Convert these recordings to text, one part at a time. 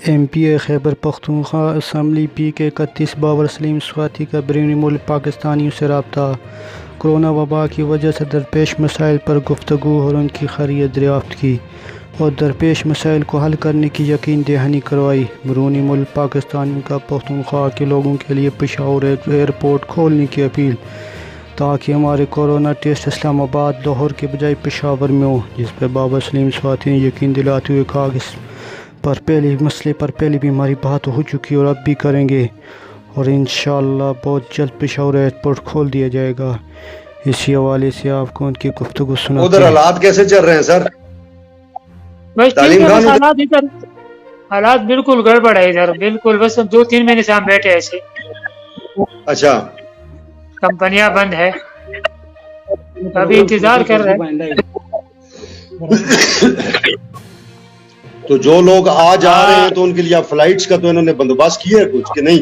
MPA Khyber Pakhtunkhwa assembly PK 31 Babar Salim Swati का बैरूनी मुल्क पाकिस्तानियों से रब्ता। कोरोना वबा की वजह से दरपेश मसाइल पर गुफ्तगू और उनकी खैरियत दरियाफ्त की और दरपेश मसाइल को हल करने की यकीन दहानी करवाई। बैरूनी मुल्क पाकिस्तानियों का पख्तूनख्वा के लोगों के लिए पेशावर एयरपोर्ट खोलने की अपील ताकि हमारे कोरोना टेस्ट इस्लामाबाद लाहौर के बजाय पेशावर में हो, जिस पर बाबर सलीम स्वाति ने यकीन दिलाते हुए कहा कि मसले पर पहले भी हमारी बात हो चुकी है और अब भी करेंगे और इंशाअल्लाह बहुत जल्द पेशावर एयरपोर्ट खोल दिया जाएगा। इसी हवाले से आपको उनकी गुफ्तगू सुना। उधर हालात कैसे चल रहे हैं सर? हालात बिल्कुल गड़बड़ है इधर, बिल्कुल बस 2-3 महीने से हम बैठे ऐसे। अच्छा, कंपनियां बंद है, अभी इंतजार कर रहे हैं। तो जो लोग आ जा रहे हैं तो उनके लिए फ्लाइट्स का तो इन्होंने बंदोबस्त किया है कुछ कि नहीं?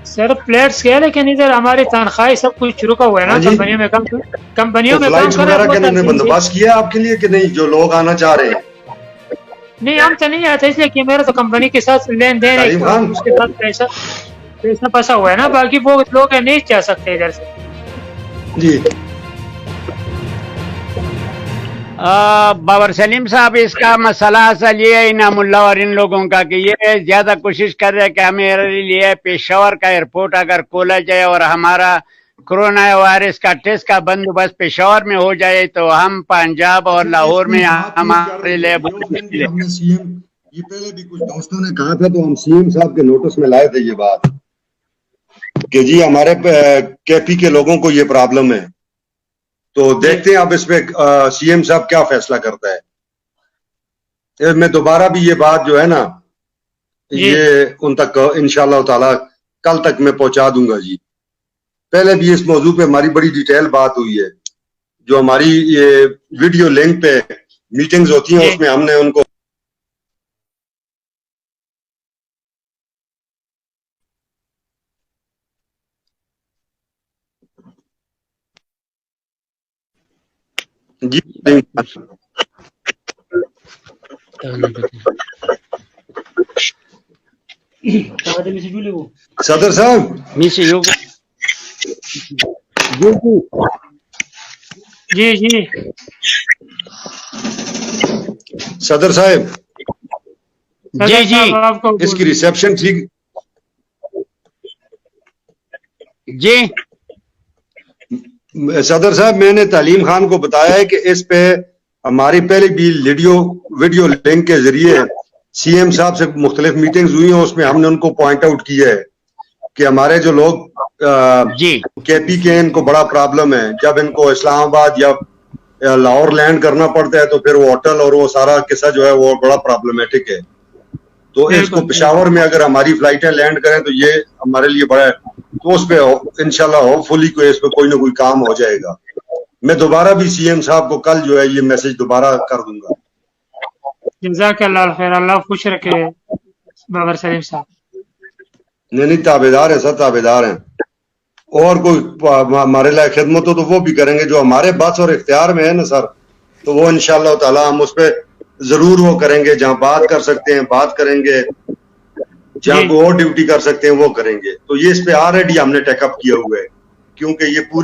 सर फ्लाइट्स के, लेकिन इधर हमारी तनख्वाही सब कुछ रुका हुआ है ना। कंपनियों में काम फ्लाइट्स वगैरह का इन्होंने बंदोबस्त किया आपके लिए कि नहीं, जो लोग आना चाह रहे हैं? नहीं, हम तो नहीं आते इसलिए कि मेरा तो कंपनी के साथ लेन देन है, उसके साथ पैसा फंसा हुआ है ना। बाकी बहुत लोग नहीं जा सकते इधर से जी। बाबर सलीम साहब, इसका मसला असल ये है इनामुल्लाह और इन लोगों का कि ये ज्यादा कोशिश कर रहे हैं कि हमारे लिए पेशावर का एयरपोर्ट अगर खोला जाए और हमारा कोरोना वायरस का टेस्ट का बंदोबस्त पेशावर में हो जाए तो हम पंजाब और लाहौर में हमारे लिए हमने सीएम, ये पहले भी कुछ दोस्तों ने कहा था तो हम सीएम साहब के नोटिस में लाए थे ये बात कि जी हमारे केपी के लोगों को ये प्रॉब्लम है। तो देखते हैं अब इस पे सीएम साहब क्या फैसला करता है। मैं दोबारा भी ये बात जो है ना ये उन तक इंशाअल्लाह ताला कल तक मैं पहुंचा दूंगा जी। पहले भी इस मौजू पे हमारी बड़ी डिटेल बात हुई है। जो हमारी ये वीडियो लिंक पे मीटिंग्स होती हैं उसमें हमने उनको जी सदर साहब जी सदर साहब जी इसकी रिसेप्शन ठीक जी। सदर साहब, मैंने तालीम खान को बताया है कि इस पे हमारी पहले भी वीडियो लिंक के जरिए सीएम साहब से मुख्तलिफ मीटिंग्स हुई हैं, उसमें हमने उनको पॉइंट आउट किया है कि हमारे जो लोग केपी के इनको बड़ा प्रॉब्लम है। जब इनको इस्लामाबाद या लाहौर लैंड करना पड़ता है तो फिर वो होटल और वो सारा किस्सा जो है वो बड़ा प्रॉब्लमेटिक है। तो इसको पेशावर में अगर हमारी फ्लाइटें लैंड करें तो ये हमारे लिए बड़ा है। तो उस पे इंशाल्लाह होपफुली इस पे कोई ना कोई काम हो जाएगा। मैं दोबारा भी सीएम साहब को कल जो है ये मैसेज दोबारा कर दूंगा। जज़ाकल्लाह खैर, अल्लाह खुश रखे बाबर सलीम साहब। नहीं ताबेदार है, सब ताबेदार हैं। और कोई हमारे लिए खिदमत हो तो वो भी करेंगे, जो हमारे बस और इख्तियार में है ना सर, तो वो इंशाल्लाह ताला हम उस पर जरूर वो करेंगे। जहाँ बात कर सकते हैं बात करेंगे, जहाँ कोई और ड्यूटी कर सकते हैं वो करेंगे। तो ये इस पे ऑलरेडी हमने टेकअप किया हुआ है, क्योंकि ये पूरी